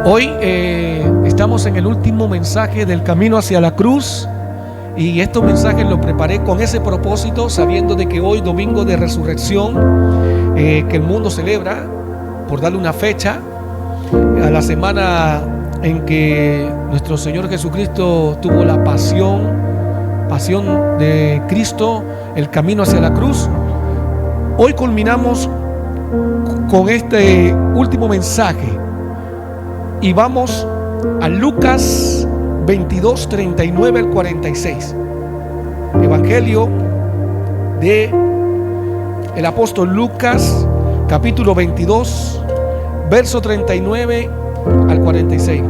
Hoy estamos en el último mensaje del camino hacia la cruz, y estos mensajes los preparé con ese propósito, sabiendo de que hoy, domingo de resurrección, que el mundo celebra, por darle una fecha a la semana en que nuestro Señor Jesucristo tuvo la pasión de Cristo, el camino hacia la cruz. Hoy culminamos con este último mensaje y vamos a Lucas 22, 39 al 46. Evangelio de el apóstol Lucas, capítulo 22, verso 39 al 46.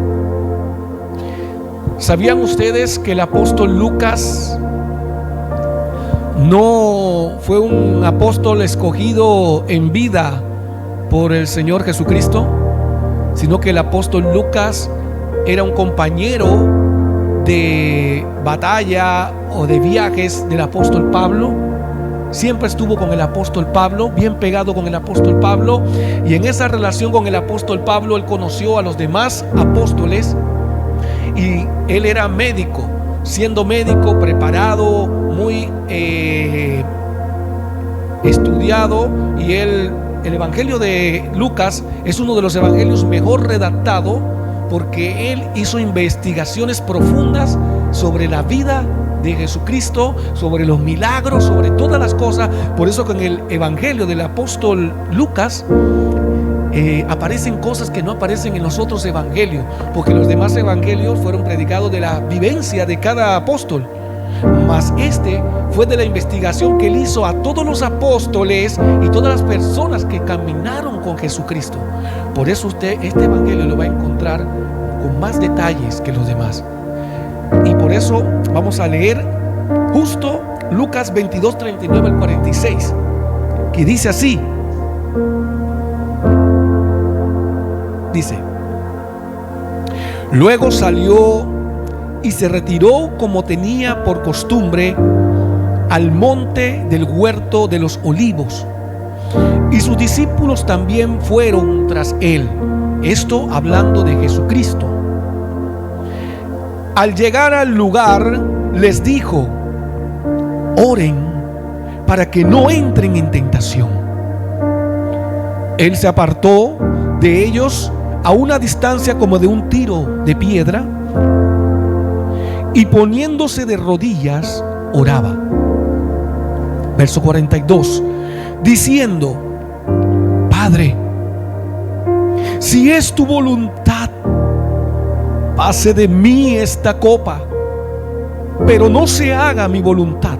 ¿Sabían ustedes que el apóstol Lucas no fue un apóstol escogido en vida por el Señor Jesucristo, sino que el apóstol Lucas era un compañero de batalla o de viajes del apóstol Pablo? Siempre estuvo con el apóstol Pablo, bien pegado con el apóstol Pablo, y en esa relación con el apóstol Pablo él conoció a los demás apóstoles, y él era médico, siendo médico preparado, muy estudiado, y el evangelio de Lucas es uno de los evangelios mejor redactado, porque él hizo investigaciones profundas sobre la vida de Jesucristo, sobre los milagros, sobre todas las cosas. Por eso que en el evangelio del apóstol Lucas aparecen cosas que no aparecen en los otros evangelios, porque los demás evangelios fueron predicados de la vivencia de cada apóstol, mas este fue de la investigación que él hizo a todos los apóstoles y todas las personas que caminaron con Jesucristo. Por eso usted este evangelio lo va a encontrar con más detalles que los demás, y por eso vamos a leer justo Lucas 22, 39 al 46, que dice así. Dice: luego salió y se retiró, como tenía por costumbre, al monte del huerto de los olivos, y sus discípulos también fueron tras él. Esto hablando de Jesucristo. Al llegar al lugar, les dijo: oren para que no entren en tentación. Él se apartó de ellos a una distancia como de un tiro de piedra, y poniéndose de rodillas oraba. Verso 42, diciendo: Padre, si es tu voluntad, pase de mí esta copa, pero no se haga mi voluntad,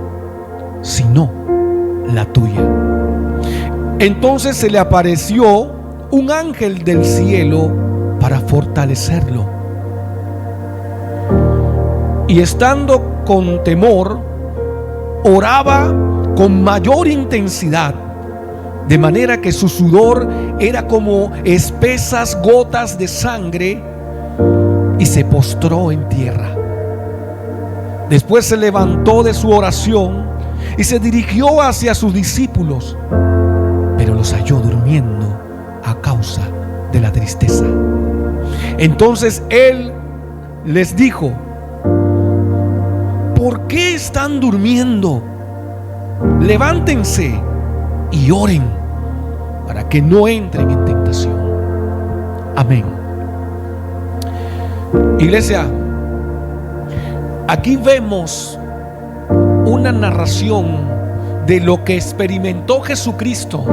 sino la tuya. Entonces se le apareció un ángel del cielo para fortalecerlo, y estando con temor, oraba con mayor intensidad, de manera que su sudor era como espesas gotas de sangre, y se postró en tierra. Después se levantó de su oración y se dirigió hacia sus discípulos, pero los halló durmiendo a causa de la tristeza. Entonces él les dijo: ¿por qué están durmiendo? Levántense y oren para que no entren en tentación. Amén. Iglesia, aquí vemos una narración de lo que experimentó Jesucristo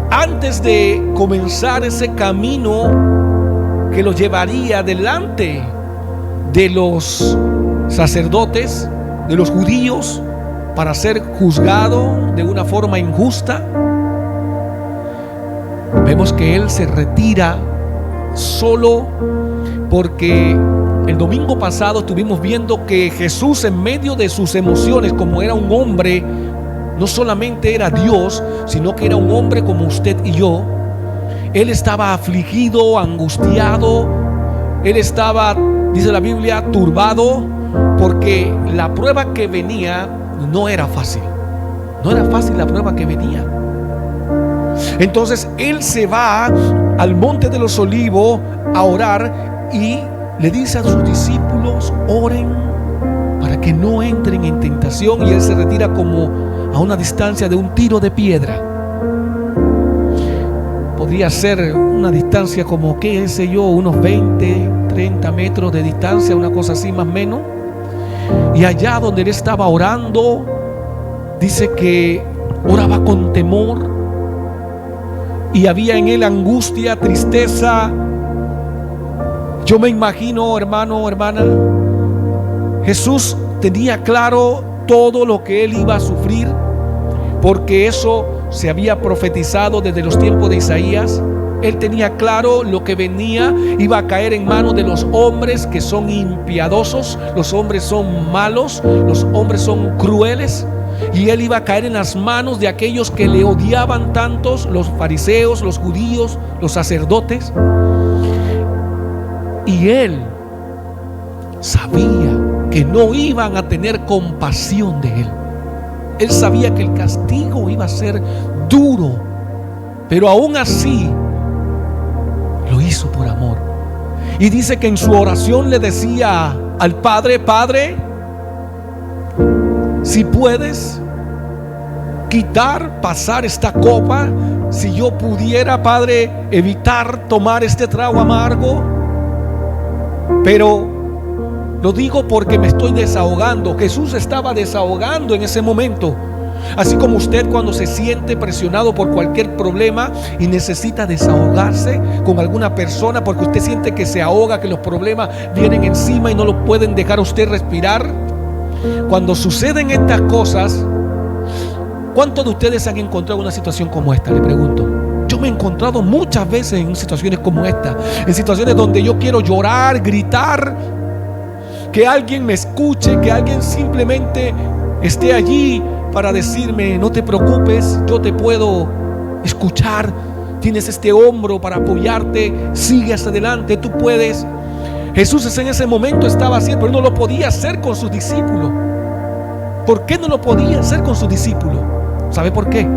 antes de comenzar ese camino que lo llevaría delante de los sacerdotes, de los judíos, para ser juzgado de una forma injusta. Vemos que él se retira solo, porque el domingo pasado estuvimos viendo que Jesús, en medio de sus emociones, como era un hombre, no solamente era Dios, sino que era un hombre como usted y yo. Él estaba afligido, angustiado, él estaba, dice la Biblia, turbado, porque la prueba que venía no era fácil. No era fácil la prueba que venía. Entonces él se va al monte de los olivos a orar y le dice a sus discípulos: oren para que no entren en tentación. Y él se retira como a una distancia de un tiro de piedra. Podría ser una distancia como, qué sé yo, unos 20, 30 metros de distancia, una cosa así más o menos. Y allá donde él estaba orando, dice que oraba con temor, y había en él angustia, tristeza. Yo me imagino, hermano, hermana, Jesús tenía claro todo lo que él iba a sufrir, porque eso se había profetizado desde los tiempos de Isaías. Él tenía claro lo que venía, iba a caer en manos de los hombres que son impiadosos, los hombres son malos, los hombres son crueles, y él iba a caer en las manos de aquellos que le odiaban tantos, los fariseos, los judíos, los sacerdotes. Y él sabía que no iban a tener compasión de él. Él sabía que el castigo iba a ser duro, pero aún así lo hizo por amor. Y dice que en su oración le decía al Padre: Padre, si puedes pasar esta copa, si yo pudiera, Padre, evitar tomar este trago amargo, pero lo digo porque me estoy desahogando. Jesús estaba desahogando en ese momento. Así como usted, cuando se siente presionado por cualquier problema y necesita desahogarse con alguna persona porque usted siente que se ahoga, que los problemas vienen encima y no lo pueden dejar a usted respirar. Cuando suceden estas cosas, ¿cuántos de ustedes han encontrado una situación como esta? Le pregunto. Yo me he encontrado muchas veces en situaciones como esta, en situaciones donde yo quiero llorar, gritar, que alguien me escuche, que alguien simplemente esté allí para decirme: no te preocupes, yo te puedo escuchar, tienes este hombro para apoyarte, sigue hacia adelante, tú puedes. Jesús en ese momento estaba haciendo, pero no lo podía hacer con sus discípulos. ¿Por qué no lo podía hacer con sus discípulos? ¿Sabe por qué?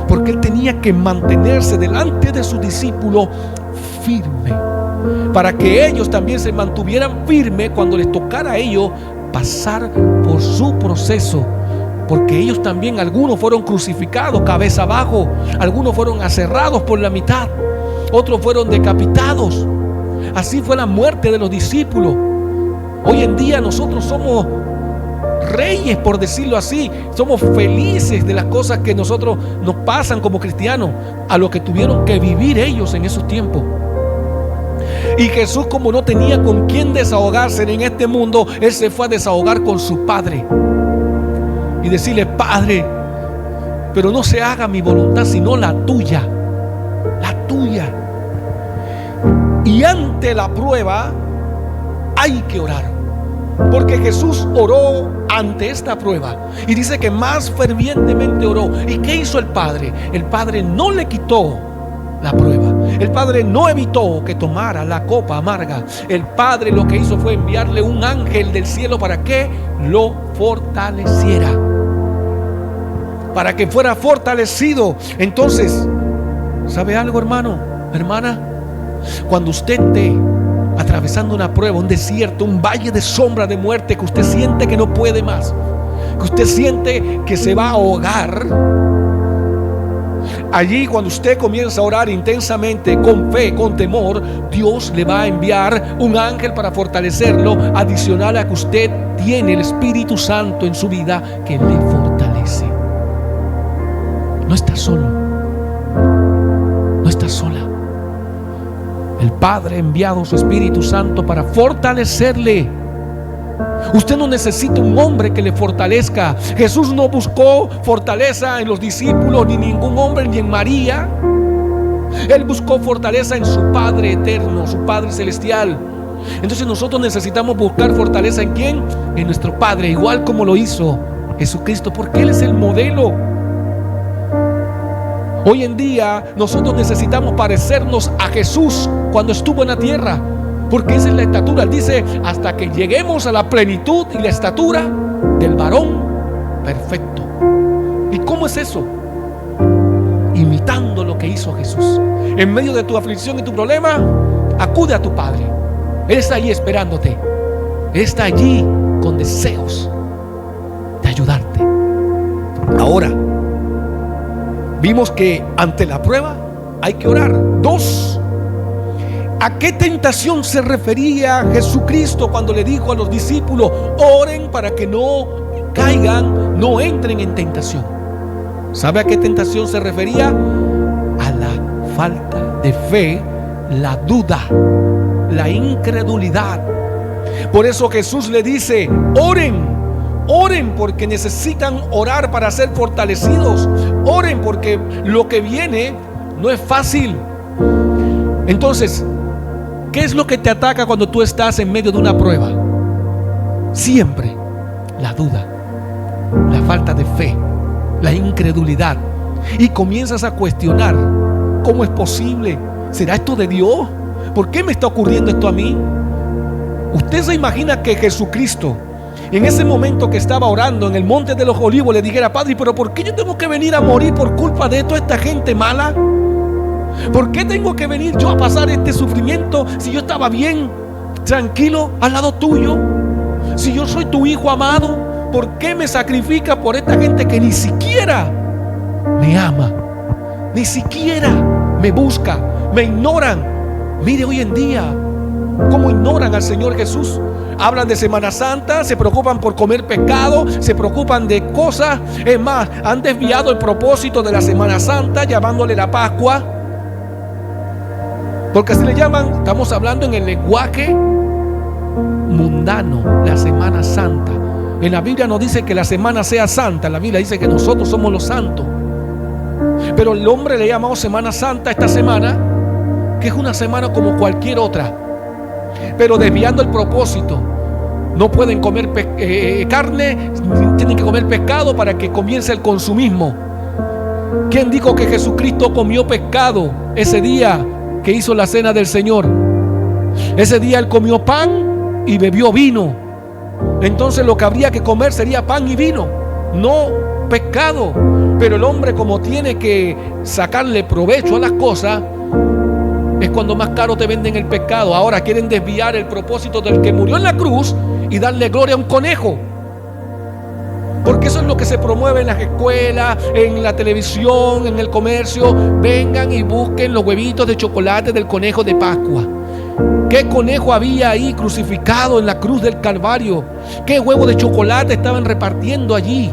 Porque él tenía que mantenerse delante de sus discípulos firme, para que ellos también se mantuvieran firmes cuando les tocara a ellos pasar por su proceso. Porque ellos también, algunos fueron crucificados cabeza abajo, algunos fueron aserrados por la mitad, otros fueron decapitados. Así fue la muerte de los discípulos. Hoy en día nosotros somos reyes, por decirlo así. Somos felices de las cosas que nosotros nos pasan como cristianos, a lo que tuvieron que vivir ellos en esos tiempos. Y Jesús, como no tenía con quién desahogarse en este mundo, él se fue a desahogar con su Padre y decirle: Padre, pero no se haga mi voluntad sino la tuya, la tuya. Y ante la prueba hay que orar, porque Jesús oró ante esta prueba, y dice que más fervientemente oró. ¿Y qué hizo el Padre? El Padre no le quitó la prueba, el Padre no evitó que tomara la copa amarga. El Padre lo que hizo fue enviarle un ángel del cielo para que lo fortaleciera, para que fuera fortalecido. Entonces, ¿sabe algo, hermano, hermana? Cuando usted esté atravesando una prueba, un desierto, un valle de sombra de muerte, que usted siente que no puede más, que usted siente que se va a ahogar, allí, cuando usted comienza a orar intensamente, con fe, con temor, Dios le va a enviar un ángel para fortalecerlo, adicional a que usted tiene el Espíritu Santo en su vida que le fortalece. No está solo, no está sola. El Padre ha enviado su Espíritu Santo para fortalecerle. Usted no necesita un hombre que le fortalezca. Jesús no buscó fortaleza en los discípulos, ni ningún hombre, ni en María. Él buscó fortaleza en su Padre eterno, su Padre celestial. Entonces nosotros necesitamos buscar fortaleza ¿en quién? En nuestro Padre, igual como lo hizo Jesucristo, porque Él es el modelo. Hoy en día nosotros necesitamos parecernos a Jesús cuando estuvo en la tierra, porque esa es la estatura. Él dice: hasta que lleguemos a la plenitud y la estatura del varón perfecto. ¿Y cómo es eso? Imitando lo que hizo Jesús. En medio de tu aflicción y tu problema, acude a tu Padre. Él está allí esperándote. Él está allí con deseos de ayudarte. Ahora, vimos que ante la prueba hay que orar. 2. ¿A qué tentación se refería Jesucristo cuando le dijo a los discípulos: oren para que no caigan, no entren en tentación? ¿Sabe a qué tentación se refería? A la falta de fe, la duda, la incredulidad. Por eso Jesús le dice: oren. Oren porque necesitan orar para ser fortalecidos. Oren porque lo que viene no es fácil. Entonces, ¿qué es lo que te ataca cuando tú estás en medio de una prueba? Siempre la duda, la falta de fe, la incredulidad. Y comienzas a cuestionar: ¿cómo es posible? ¿Será esto de Dios? ¿Por qué me está ocurriendo esto a mí? Usted se imagina que Jesucristo, en ese momento que estaba orando en el monte de los Olivos, le dijera: Padre, pero ¿por qué yo tengo que venir a morir por culpa de toda esta gente mala? ¿Por qué tengo que venir yo a pasar este sufrimiento si yo estaba bien, tranquilo, al lado tuyo? Si yo soy tu hijo amado, ¿por qué me sacrifica por esta gente que ni siquiera me ama? Ni siquiera me busca, me ignoran. Mire hoy en día cómo ignoran al Señor Jesús. Hablan de Semana Santa, se preocupan por comer pescado, se preocupan de cosas. Es más, han desviado el propósito de la Semana Santa llamándole la Pascua, porque así le llaman. Estamos hablando en el lenguaje mundano, la Semana Santa. En la Biblia no dice que la semana sea santa, en la Biblia dice que nosotros somos los santos. Pero el hombre le ha llamado Semana Santa a esta semana, que es una semana como cualquier otra, pero desviando el propósito. No pueden comer carne, tienen que comer pescado para que comience el consumismo. ¿Quién dijo que Jesucristo comió pescado ese día que hizo la cena del Señor? Ese día Él comió pan y bebió vino. Entonces lo que habría que comer sería pan y vino, no pescado. Pero el hombre, como tiene que sacarle provecho a las cosas, es cuando más caro te venden el pescado. Ahora quieren desviar el propósito del que murió en la cruz y darle gloria a un conejo, porque eso es lo que se promueve en las escuelas, en la televisión, en el comercio. Vengan y busquen los huevitos de chocolate del conejo de Pascua. ¿Qué conejo había ahí crucificado en la cruz del Calvario? ¿Qué huevo de chocolate estaban repartiendo allí?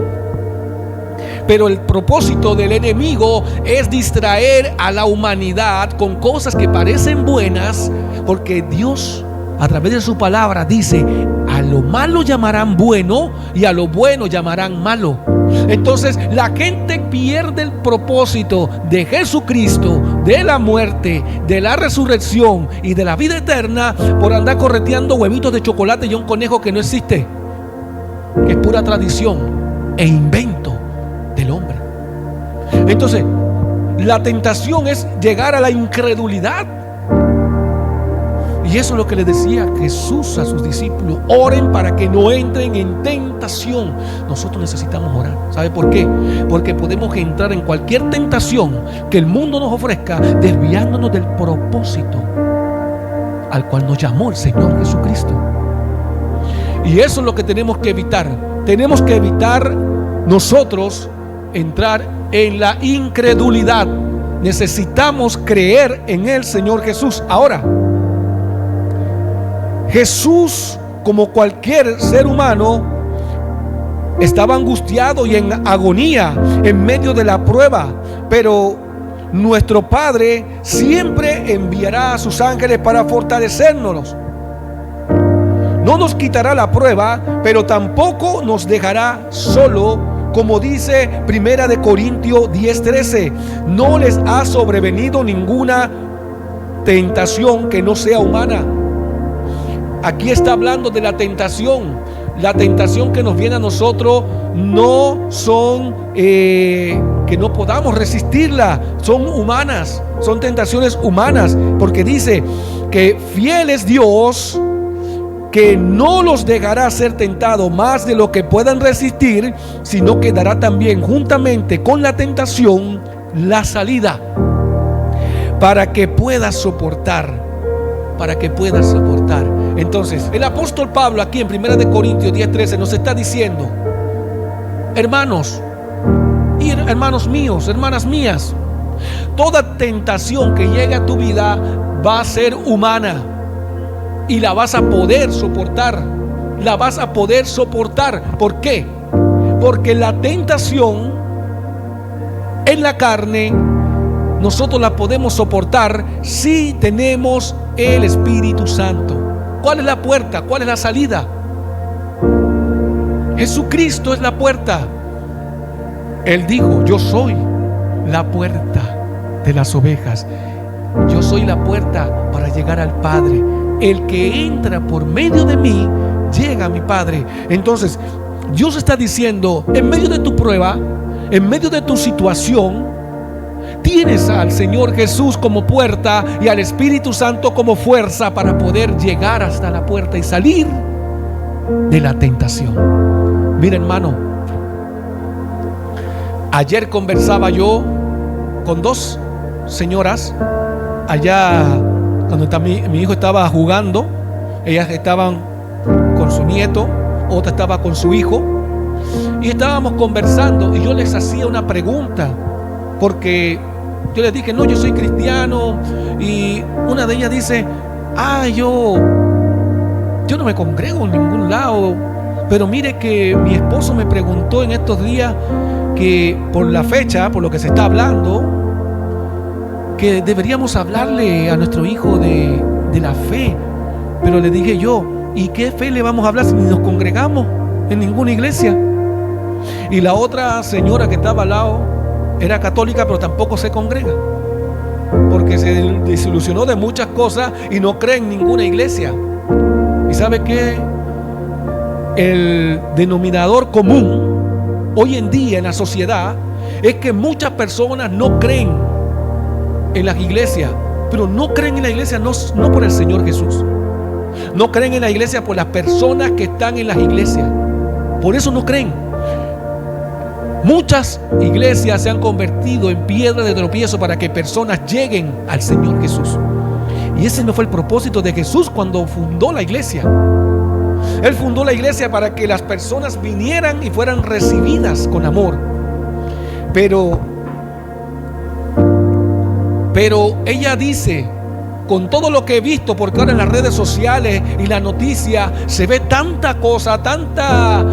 Pero el propósito del enemigo es distraer a la humanidad con cosas que parecen buenas, porque Dios, a través de su palabra, dice: a lo malo llamarán bueno y a lo bueno llamarán malo. Entonces la gente pierde el propósito de Jesucristo, de la muerte, de la resurrección y de la vida eterna por andar correteando huevitos de chocolate y un conejo que no existe, que es pura tradición e invento del hombre. Entonces la tentación es llegar a la incredulidad, y eso es lo que le decía Jesús a sus discípulos: oren para que no entren en tentación. Nosotros necesitamos orar. ¿Sabe por qué? Porque podemos entrar en cualquier tentación que el mundo nos ofrezca, desviándonos del propósito al cual nos llamó el Señor Jesucristo. Y eso es lo que tenemos que evitar. Tenemos que evitar nosotros entrar en la incredulidad. Necesitamos creer en el Señor Jesús. Ahora, Jesús, como cualquier ser humano, estaba angustiado y en agonía en medio de la prueba, pero nuestro Padre siempre enviará a sus ángeles para fortalecernos. No nos quitará la prueba, pero tampoco nos dejará solo, como dice 1 Corintios 10:13. No les ha sobrevenido ninguna tentación que no sea humana. Aquí está hablando de la tentación. La tentación que nos viene a nosotros no son que no podamos resistirla, son humanas, son tentaciones humanas, porque dice que fiel es Dios, que no los dejará ser tentados más de lo que puedan resistir, sino que dará también juntamente con la tentación la salida, para que puedas soportar. para que puedas soportar. Entonces, el apóstol Pablo aquí en 1 Corintios 10:13 nos está diciendo: hermanos y hermanos míos, hermanas mías, toda tentación que llegue a tu vida va a ser humana y la vas a poder soportar. La vas a poder soportar. ¿Por qué? Porque la tentación en la carne nosotros la podemos soportar si tenemos el Espíritu Santo. ¿Cuál es la puerta? ¿Cuál es la salida? Jesucristo es la puerta. Él dijo: yo soy la puerta de las ovejas. Yo soy la puerta para llegar al Padre. El que entra por medio de mí llega a mi Padre. Entonces Dios está diciendo: en medio de tu prueba, en medio de tu situación, tienes al Señor Jesús como puerta y al Espíritu Santo como fuerza para poder llegar hasta la puerta y salir de la tentación. Mira, hermano, ayer conversaba yo con dos señoras allá cuando mi hijo estaba jugando. Ellas estaban con su nieto, otra estaba con su hijo, y estábamos conversando y yo les hacía una pregunta, porque yo les dije: no, yo soy cristiano. Y una de ellas dice: yo no me congrego en ningún lado, pero mire que mi esposo me preguntó en estos días que por la fecha, por lo que se está hablando, que deberíamos hablarle a nuestro hijo de la fe. Pero le dije yo: ¿y qué fe le vamos a hablar si ni nos congregamos en ninguna iglesia? Y la otra señora que estaba al lado era católica, pero tampoco se congrega, porque se desilusionó de muchas cosas y no cree en ninguna iglesia. ¿Y sabe qué? El denominador común hoy en día en la sociedad es que muchas personas no creen en las iglesias, pero no creen en la iglesia no por el Señor Jesús. No creen en la iglesia por las personas que están en las iglesias. Por eso no creen. Muchas iglesias se han convertido en piedra de tropiezo para que personas lleguen al Señor Jesús. Y ese no fue el propósito de Jesús cuando fundó la iglesia. Él fundó la iglesia para que las personas vinieran y fueran recibidas con amor. Pero ella dice: con todo lo que he visto, porque ahora en las redes sociales y la noticia se ve tanta cosa, tanta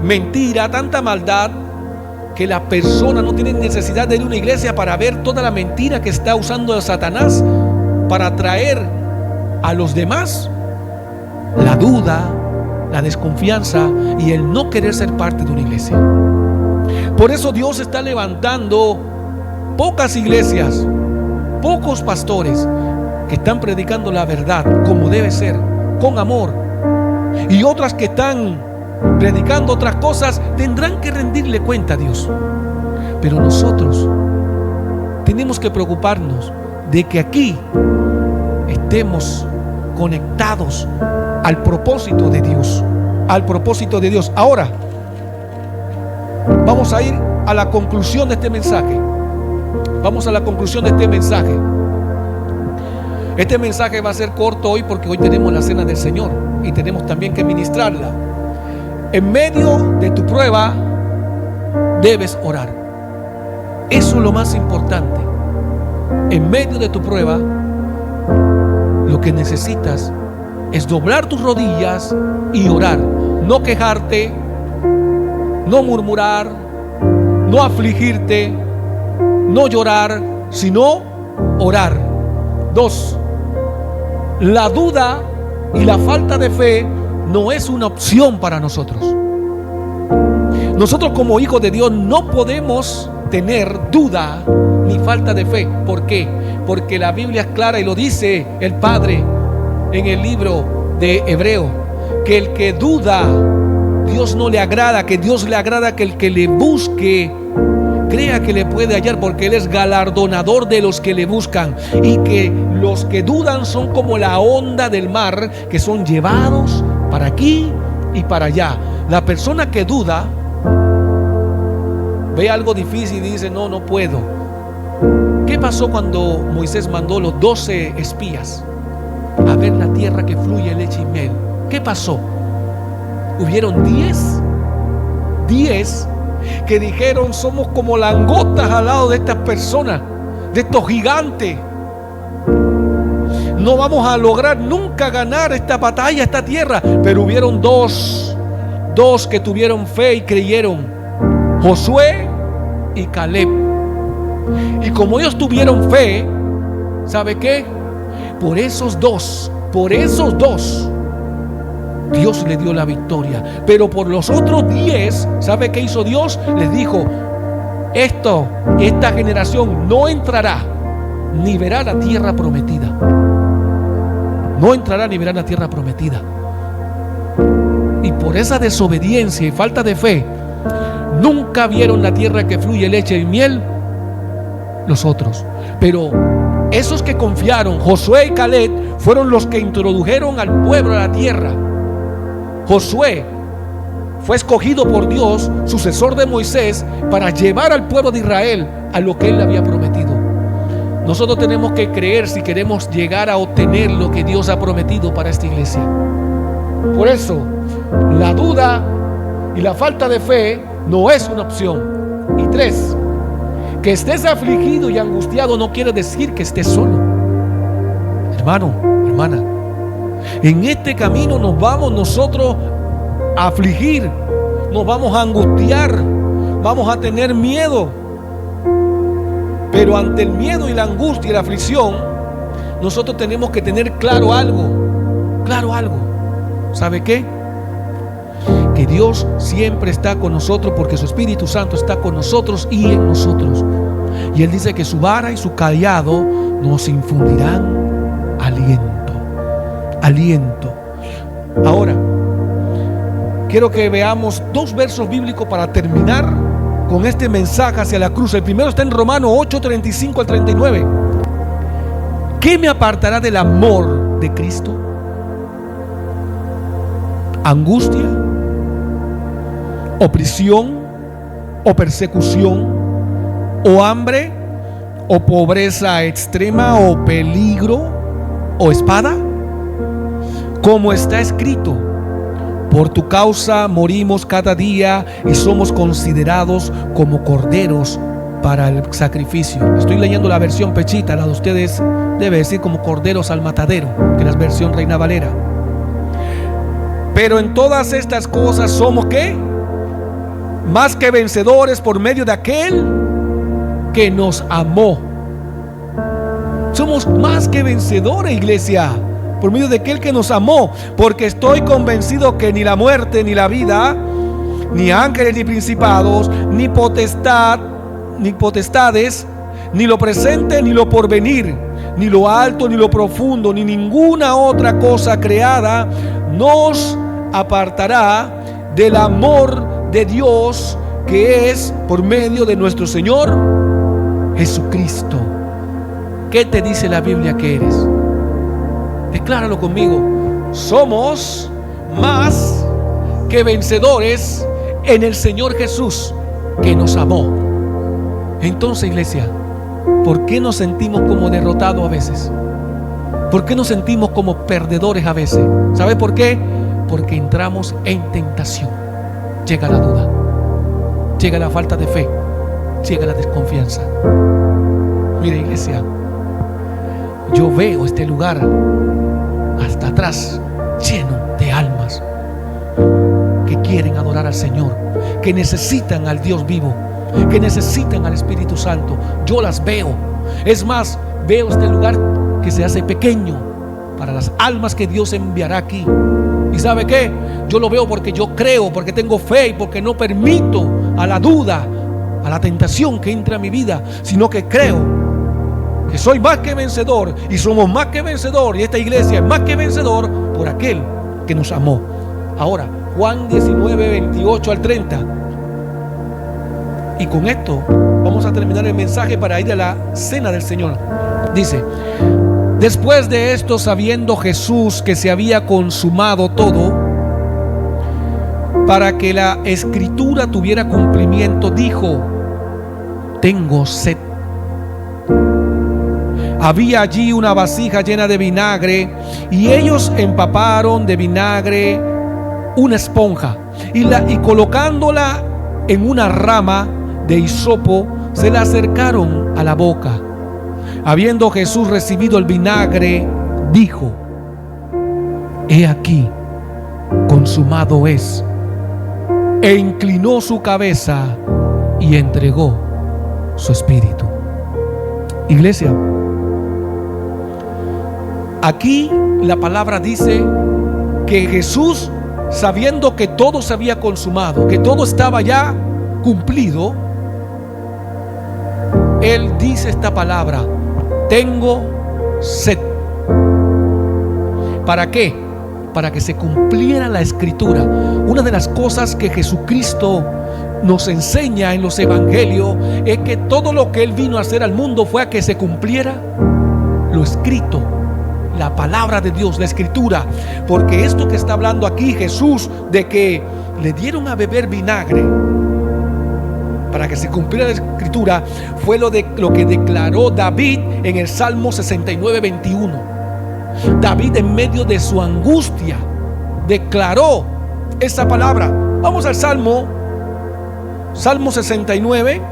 mentira, tanta maldad, que la persona no tiene necesidad de ir a una iglesia para ver toda la mentira que está usando Satanás para atraer a los demás la duda, la desconfianza y el no querer ser parte de una iglesia. Por eso Dios está levantando pocas iglesias, pocos pastores que están predicando la verdad como debe ser, con amor, y otras que están predicando otras cosas. Tendrán que rendirle cuenta a Dios. Pero nosotros tenemos que preocuparnos de que aquí estemos conectados al propósito de Dios, al propósito de Dios. Ahora vamos a ir a la conclusión de este mensaje. Vamos a la conclusión de este mensaje. Este mensaje va a ser corto hoy porque hoy tenemos la cena del Señor y tenemos también que ministrarla. En medio de tu prueba debes orar. Eso es lo más importante. En medio de tu prueba, lo que necesitas es doblar tus rodillas y orar. No quejarte, no murmurar, no afligirte, no llorar, sino orar. 2. La duda y la falta de fe no es una opción para nosotros. Nosotros como hijos de Dios no podemos tener duda ni falta de fe. ¿Por qué? Porque la Biblia es clara y lo dice el Padre en el libro de Hebreo, que el que duda, Dios no le agrada, que Dios le agrada que el que le busque crea que le puede hallar, porque Él es galardonador de los que le buscan, y que los que dudan son como la onda del mar, que son llevados para aquí y para allá. La persona que duda ve algo difícil y dice: no puedo. ¿Qué pasó cuando Moisés mandó los 12 espías? a ver la tierra que fluye leche y miel. ¿Qué pasó? Hubieron 10 que dijeron: somos como langotas al lado de estas personas, de estos gigantes. No vamos a lograr nunca ganar esta batalla, esta tierra. Pero hubieron dos que tuvieron fe y creyeron: Josué y Caleb. Y como ellos tuvieron fe, ¿sabe qué? Por esos dos, Dios le dio la victoria. Pero por los otros 10, ¿sabe qué hizo Dios? Les dijo: esta generación no entrará ni verá la tierra prometida. No entrará ni verá la tierra prometida. Y por esa desobediencia y falta de fe, nunca vieron la tierra que fluye leche y miel los otros. Pero esos que confiaron, Josué y Caleb, fueron los que introdujeron al pueblo a la tierra. Josué fue escogido por Dios, sucesor de Moisés, para llevar al pueblo de Israel a lo que él le había prometido. Nosotros tenemos que creer si queremos llegar a obtener lo que Dios ha prometido para esta iglesia. Por eso, la duda y la falta de fe no es una opción. Y 3, que estés afligido y angustiado no quiere decir que estés solo. Hermano, hermana, en este camino nos vamos nosotros a afligir, nos vamos a angustiar, vamos a tener miedo. Pero ante el miedo y la angustia y la aflicción, nosotros tenemos que tener claro algo. ¿Sabe qué? Que Dios siempre está con nosotros, porque su Espíritu Santo está con nosotros y en nosotros. Y Él dice que su vara y su cayado nos infundirán aliento. Ahora, quiero que veamos 2 versos bíblicos para terminar con este mensaje hacia la cruz. El primero está en Romanos 8:35 al 39. ¿Qué me apartará del amor de Cristo? ¿Angustia? ¿O prisión? ¿O persecución? ¿O hambre? ¿O pobreza extrema? ¿O peligro? ¿O espada? Como está escrito: por tu causa morimos cada día y somos considerados como corderos para el sacrificio. Estoy leyendo la versión Pechita, la de ustedes debe decir como corderos al matadero, que es la versión Reina Valera. Pero en todas estas cosas somos ¿qué? Más que vencedores por medio de aquel que nos amó. Somos más que vencedores, iglesia, por medio de aquel que nos amó. Porque estoy convencido que ni la muerte, ni la vida, ni ángeles, ni principados, ni potestades, ni lo presente, ni lo porvenir, ni lo alto, ni lo profundo, ni ninguna otra cosa creada nos apartará del amor de Dios, que es por medio de nuestro Señor Jesucristo. ¿Qué te dice la Biblia que eres? Decláralo conmigo: somos más que vencedores en el Señor Jesús, que nos amó. Entonces, iglesia, ¿por qué nos sentimos como derrotados a veces? ¿Por qué nos sentimos como perdedores a veces? ¿Sabe por qué? Porque entramos en tentación. Llega la duda, llega la falta de fe, llega la desconfianza. Mire, iglesia, yo veo este lugar hasta atrás lleno de almas que quieren adorar al Señor, que necesitan al Dios vivo, que necesitan al Espíritu Santo. Yo las veo. Es más, veo este lugar que se hace pequeño para las almas que Dios enviará aquí. ¿Y sabe qué? Yo lo veo porque yo creo, porque tengo fe y porque no permito a la duda, a la tentación que entre a mi vida, sino que creo que soy más que vencedor y somos más que vencedor, y esta iglesia es más que vencedor por aquel que nos amó. Ahora, Juan 19, 28 al 30. Y con esto vamos a terminar el mensaje para ir a la cena del Señor. Dice: después de esto, sabiendo Jesús que se había consumado todo, para que la escritura tuviera cumplimiento, dijo: tengo sed. Había allí una vasija llena de vinagre, Y ellos empaparon de vinagre una esponja y colocándola en una rama de hisopo, se la acercaron a la boca. Habiendo Jesús recibido el vinagre, dijo: he aquí, consumado es. E inclinó su cabeza y entregó su espíritu. Iglesia, aquí la palabra dice que Jesús, sabiendo que todo se había consumado, que todo estaba ya cumplido, Él dice esta palabra: tengo sed. ¿Para qué? Para que se cumpliera la escritura. Una de las cosas que Jesucristo nos enseña en los evangelios es que todo lo que Él vino a hacer al mundo fue a que se cumpliera lo escrito, la palabra de Dios, la escritura. Porque esto que está hablando aquí Jesús, de que le dieron a beber vinagre para que se cumpliera la escritura, fue lo que declaró David en el Salmo 69, 21. David, en medio de su angustia, declaró esa palabra. Vamos al Salmo 69,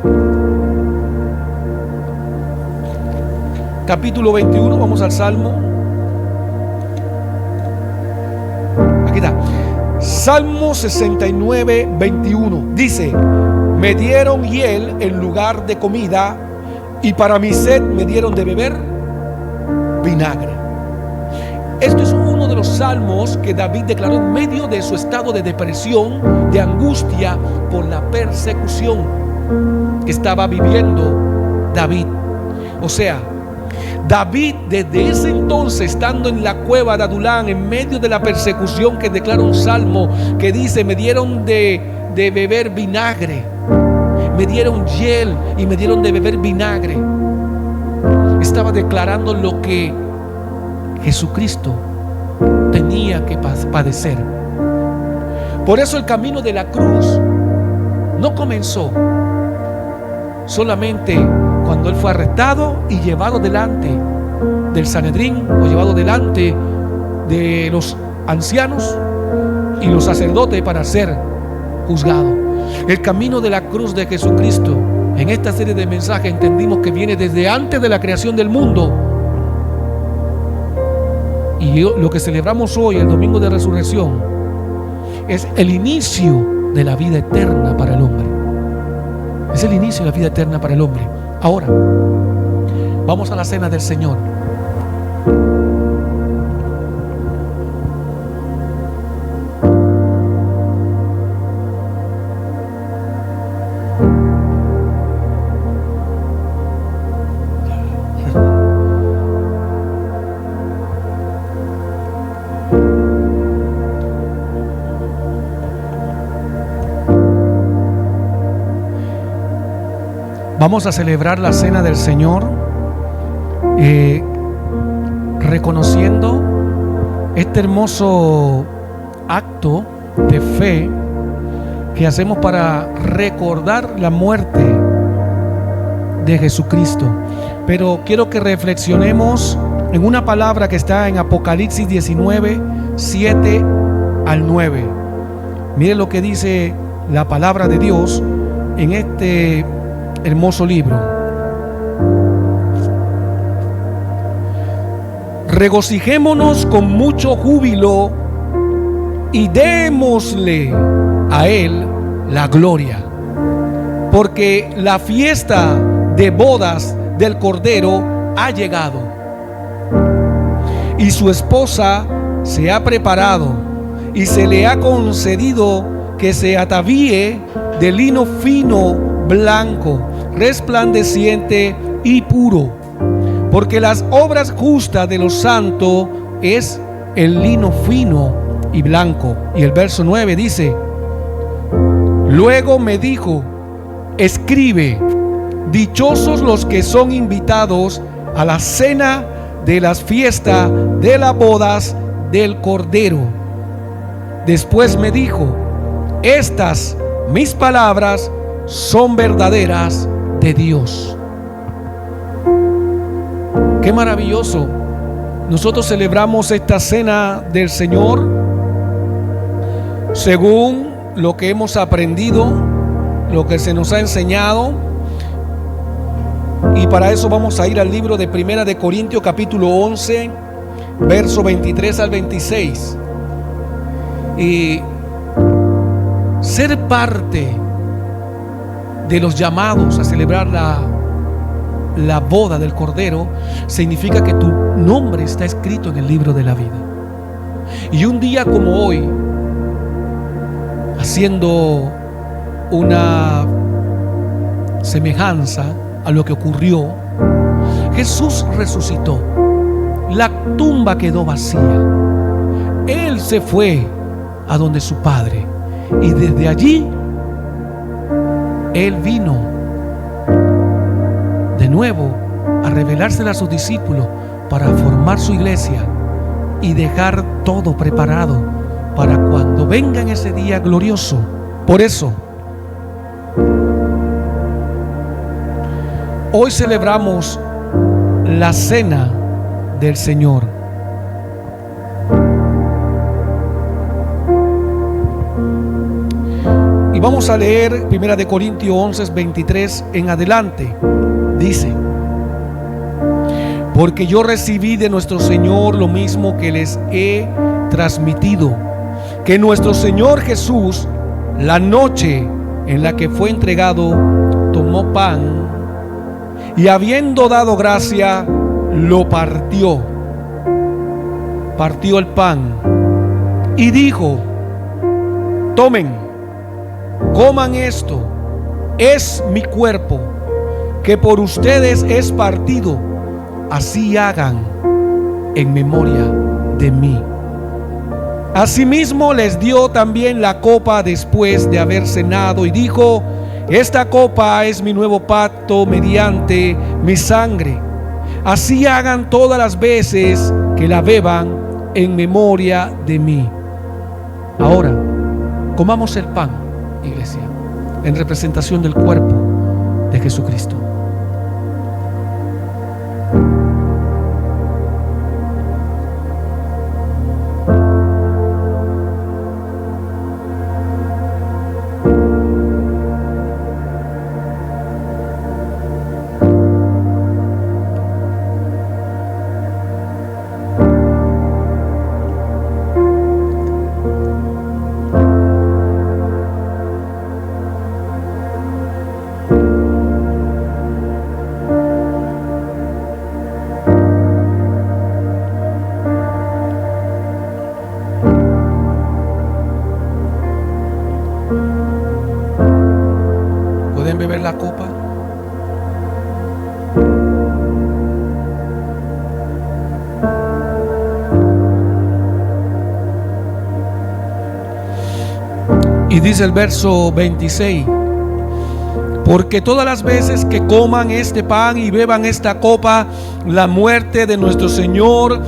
capítulo 21. Vamos al Salmo. Aquí está. Salmo 69, 21. Dice: me dieron hiel en lugar de comida, y para mi sed me dieron de beber vinagre. Esto es uno de los salmos que David declaró en medio de su estado de depresión, de angustia por la persecución que estaba viviendo David. O sea, David, desde ese entonces, estando en la cueva de Adulán, en medio de la persecución, que declara un salmo que dice: me dieron de beber vinagre, me dieron hiel y me dieron de beber vinagre. Estaba declarando lo que Jesucristo tenía que padecer. Por eso el camino de la cruz no comenzó solamente cuando Él fue arrestado y llevado delante del Sanedrín, o llevado delante de los ancianos y los sacerdotes para ser juzgado. El camino de la cruz de Jesucristo, en esta serie de mensajes entendimos que viene desde antes de la creación del mundo. Y lo que celebramos hoy, el domingo de resurrección, es el inicio de la vida eterna para el hombre. Es el inicio de la vida eterna para el hombre. Ahora, vamos a la cena del Señor. Vamos a celebrar la cena del Señor reconociendo este hermoso acto de fe que hacemos para recordar la muerte de Jesucristo. Pero quiero que reflexionemos en una palabra que está en Apocalipsis 19, 7 al 9. Mire lo que dice la palabra de Dios en este hermoso libro. Regocijémonos con mucho júbilo y démosle a Él la gloria, porque la fiesta de bodas del Cordero ha llegado, y su esposa se ha preparado, y se le ha concedido que se atavíe de lino fino, blanco, resplandeciente y puro, porque las obras justas de los santos es el lino fino y blanco. Y el verso 9 dice: luego me dijo: escribe, dichosos los que son invitados a la cena de las fiestas de las bodas del Cordero. Después me dijo: estas mis palabras son verdaderas de Dios. Qué maravilloso Nosotros celebramos esta cena del Señor según lo que hemos aprendido, lo que se nos ha enseñado. Y para eso vamos a ir al libro de Primera de Corintios capítulo 11, verso 23 al 26. Y ser parte de los llamados a celebrar la boda del Cordero significa que tu nombre está escrito en el libro de la vida. Y un día como hoy, haciendo una semejanza a lo que ocurrió, Jesús resucitó. La tumba quedó vacía. Él se fue a donde su Padre, y desde allí Él vino de nuevo a revelársela a sus discípulos para formar su iglesia y dejar todo preparado para cuando venga en ese día glorioso. Por eso hoy celebramos la cena del Señor. Y vamos a leer 1 Corintios 11, 23 en adelante. Dice: porque yo recibí de nuestro Señor lo mismo que les he transmitido, que nuestro Señor Jesús, la noche en la que fue entregado, tomó pan y habiendo dado gracia, lo partió. Partió el pan y dijo: tomen, coman esto, es mi cuerpo, que por ustedes es partido. Así hagan en memoria de mí. Asimismo les dio también la copa después de haber cenado y dijo: esta copa es mi nuevo pacto mediante mi sangre. Así hagan todas las veces que la beban en memoria de mí. Ahora, comamos el pan, iglesia, en representación del cuerpo de Jesucristo. ¿Pueden beber la copa? Y dice el verso 26: porque todas las veces que coman este pan y beban esta copa, la muerte de nuestro Señor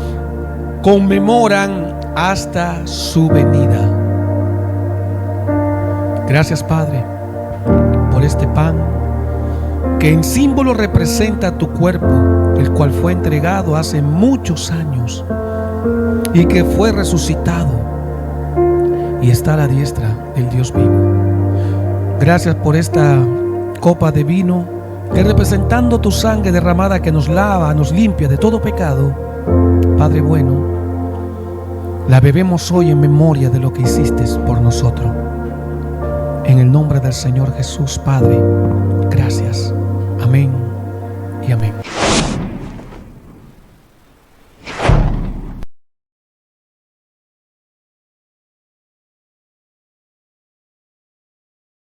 conmemoran hasta su venida. Gracias, Padre, por este pan que en símbolo representa tu cuerpo, el cual fue entregado hace muchos años y que fue resucitado y está a la diestra del Dios vivo. Gracias por esta copa de vino que, representando tu sangre derramada, que nos lava, nos limpia de todo pecado, Padre bueno, la bebemos hoy en memoria de lo que hiciste por nosotros. En el nombre del Señor Jesús, Padre, gracias. Amén y amén.